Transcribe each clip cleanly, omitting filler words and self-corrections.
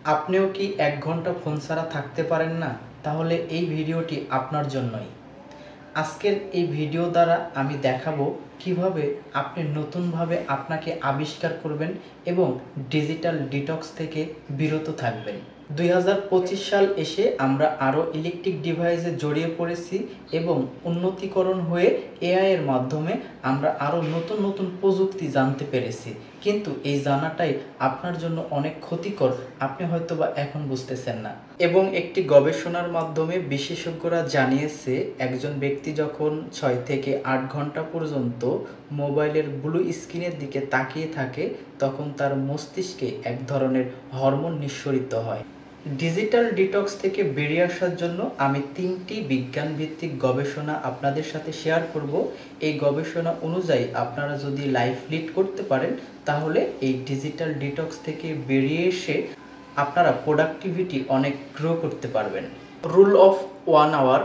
আপনিও কি 1 ঘন্টা ফোন ছাড়া থাকতে পারেন না? তাহলে এই ভিডিওটি আপনার জন্যই। আজকের এই ভিডিও দ্বারা আমি দেখাবো কিভাবে আপনি নতুনভাবে আপনাকে আবিষ্কার করবেন এবং ডিজিটাল ডিটক্স থেকে বিরত থাকবেন। 2025 সাল এসে আমরা আরও ইলেকট্রিক ডিভাইসে জড়িয়ে পড়েছি এবং উন্নতিকরণ হয়ে এআই এর মাধ্যমে আমরা আরও নতুন নতুন প্রযুক্তি জানতে পেরেছি, কিন্তু এই জানাটাই আপনার জন্য অনেক ক্ষতিকর। আপনি হয়তোবা এখন বুঝতেছেন না। এবং একটি গবেষণার মাধ্যমে বিশেষজ্ঞরা জানিয়েছে, একজন ব্যক্তি যখন 6 থেকে 8 ঘন্টা পর্যন্ত মোবাইলের ব্লু স্ক্রিনের দিকে তাকিয়ে থাকে তখন তার মস্তিষ্কে এক ধরনের হরমোন নিঃসরিত হয়। ডিজিটাল ডিটক্স থেকে বেরিয়ে আসার জন্য আমি 3টি বিজ্ঞানভিত্তিক গবেষণা আপনাদের সাথে শেয়ার করব। এই গবেষণা অনুযায়ী আপনারা যদি লাইফ লিড করতে পারেন তাহলে এই ডিজিটাল ডিটক্স থেকে বেরিয়ে এসে আপনারা প্রোডাক্টিভিটি অনেক গ্রো করতে পারবেন। রুল অফ 1 আওয়ার: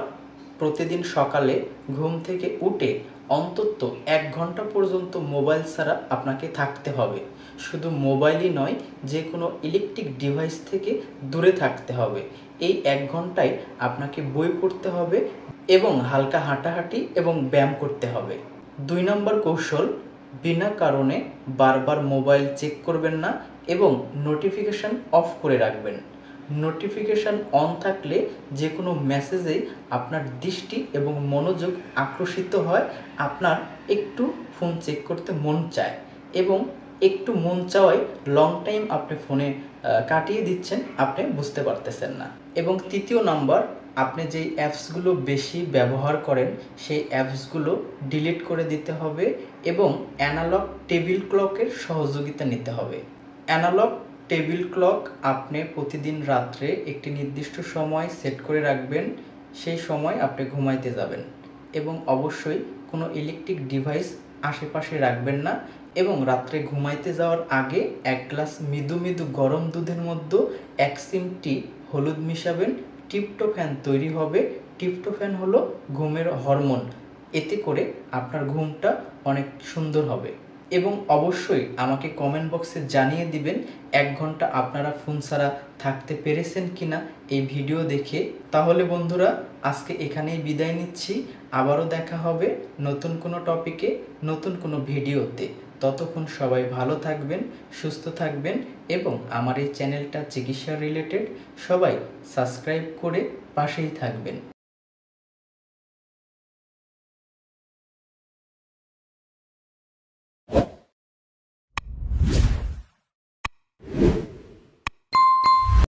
প্রতিদিন সকালে ঘুম থেকে উঠে অন্তত 1 ঘন্টা পর্যন্ত মোবাইল ছাড়া আপনাকে থাকতে হবে। শুধু মোবাইলই নয়, যে কোনো ইলেকট্রিক ডিভাইস থেকে দূরে থাকতে হবে। এই 1 ঘন্টায় আপনাকে বই পড়তে হবে এবং হালকা হাঁটাহাঁটি এবং ব্যায়াম করতে হবে। 2 নম্বর কৌশল: বিনা কারণে বারবার মোবাইল চেক করবেন না এবং নোটিফিকেশান অফ করে রাখবেন। নোটিফিকেশান অন থাকলে যে কোনো মেসেজেই আপনার দৃষ্টি এবং মনোযোগ আকর্ষিত হয়, আপনার একটু ফোন চেক করতে মন চায় এবং একটু মন চাওয়ায় লং টাইম আপনি ফোনে কাটিয়ে দিচ্ছেন, আপনি বুঝতে পারতেছেন না। এবং 3য় নাম্বার, আপনি যেই অ্যাপসগুলো বেশি ব্যবহার করেন সেই অ্যাপসগুলো ডিলিট করে দিতে হবে এবং অ্যানালগ টেবিল ক্লকের সহযোগিতা নিতে হবে। অ্যানালগ টেবিল ক্লক আপনি প্রতিদিন রাত্রে একটি নির্দিষ্ট সময় সেট করে রাখবেন। সেই সময় আপনি ঘুমাইতে যাবেন এবং অবশ্যই কোনো ইলেকট্রিক ডিভাইস আশেপাশে রাখবেন না এবং রাত্রে ঘুমাইতে যাওয়ার আগে 1 গ্লাস মৃদু মৃদু গরম দুধের মধ্যে 1 চিমটি হলুদ মিশাবেন। ট্রিপ্টোফ্যান তৈরি হবে। ট্রিপ্টোফ্যান হলো ঘুমের হরমোন। এতে করে আপনার ঘুমটা অনেক সুন্দর হবে। এবং অবশ্যই আমাকে কমেন্ট বক্সে জানিয়ে দিবেন 1 ঘন্টা আপনারা ফোন ছাড়া থাকতে পেরেছেন কিনা এই ভিডিও দেখে। তাহলে বন্ধুরা, আজকে এখানেই বিদায় নিচ্ছি। আবারও দেখা হবে নতুন কোনো টপিকে, নতুন কোনো ভিডিওতে। ততক্ষণ সবাই ভালো থাকবেন, সুস্থ থাকবেন এবং আমার এই চ্যানেলটা চিকিৎসা রিলেটেড, সবাই সাবস্ক্রাইব করে পাশেই থাকবেন।